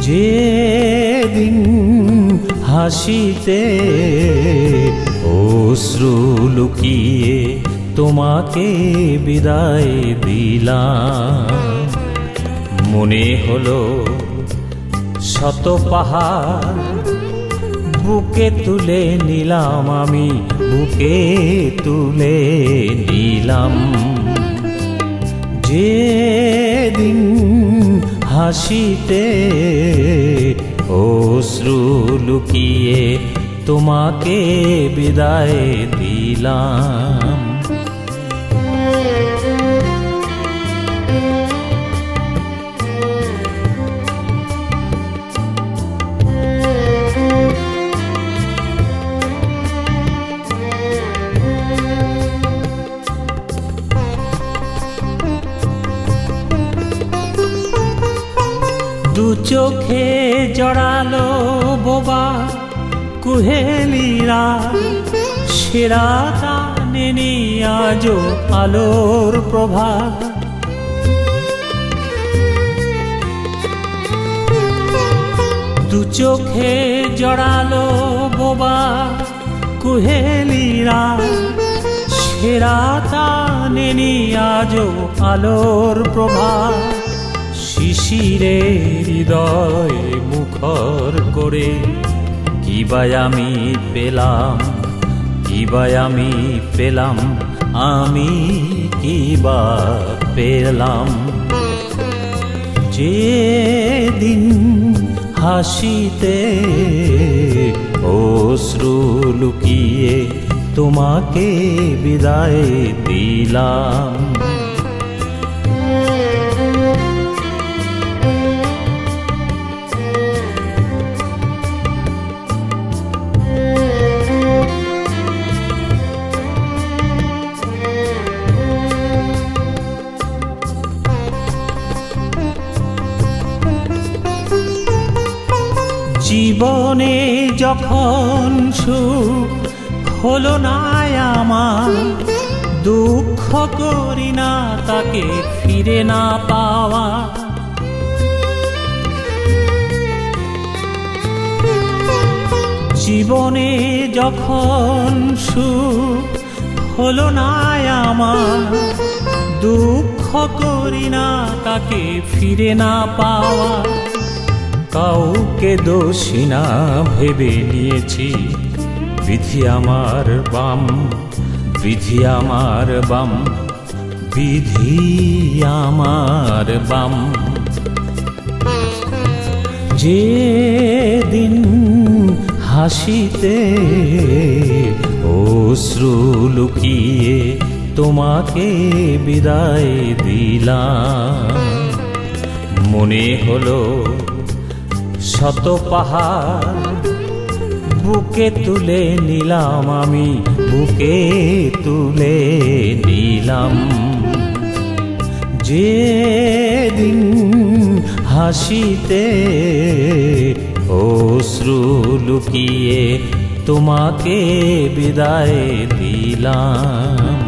যেদিন হাসিতে অশ্রু লুকিয়ে তোমাকে বিদায় দিলাম, মনে হলো শত পাহাড় বুকে তুলে নিলাম, আমি বুকে তুলে নিলাম। যেদিন হাসিতে অশ্রু লুকিয়ে তোমাকে বিদায় দিলাম। দু চোখে জড়ালো বোবা কুহেলিরা, সেরা টানেনি আজো আলোর প্রভা। দু চোখে জড়ালো বোবা কুহেলিরা, সেরা টানেনি আজো আলোর প্রভা। শিশিরে হৃদয় মুখর করে কিবা আমি পেলাম, কিবা আমি পেলাম, আমি কিবা পেলাম। যেদিন হাসিতে অশ্রু লুকিয়ে তোমাকে বিদায় দিলাম। জীবনে যখন সুখ হলো না আমার, দুঃখ করি না তাকে ফিরে না পাওয়া। জীবনে যখন সুখ হলো না আমার, দুঃখ করি না তাকে ফিরে না পাওয়া। কাউকে দোষী না ভেবে নিয়েছি, বিধি আমার বাম, বিধি আমার বাম, বিধি আমার বাম। যেদিন হাসিতে অশ্রু লুকিয়ে তোমাকে বিদায় দিলাম, মনে হলো শত পাহাড় বুকে তুলে নিলাম, আমি বুকে তুলে নিলাম। যেদিন হাসিতে অশ্রু লুকিয়ে তোমাকে বিদায় দিলাম।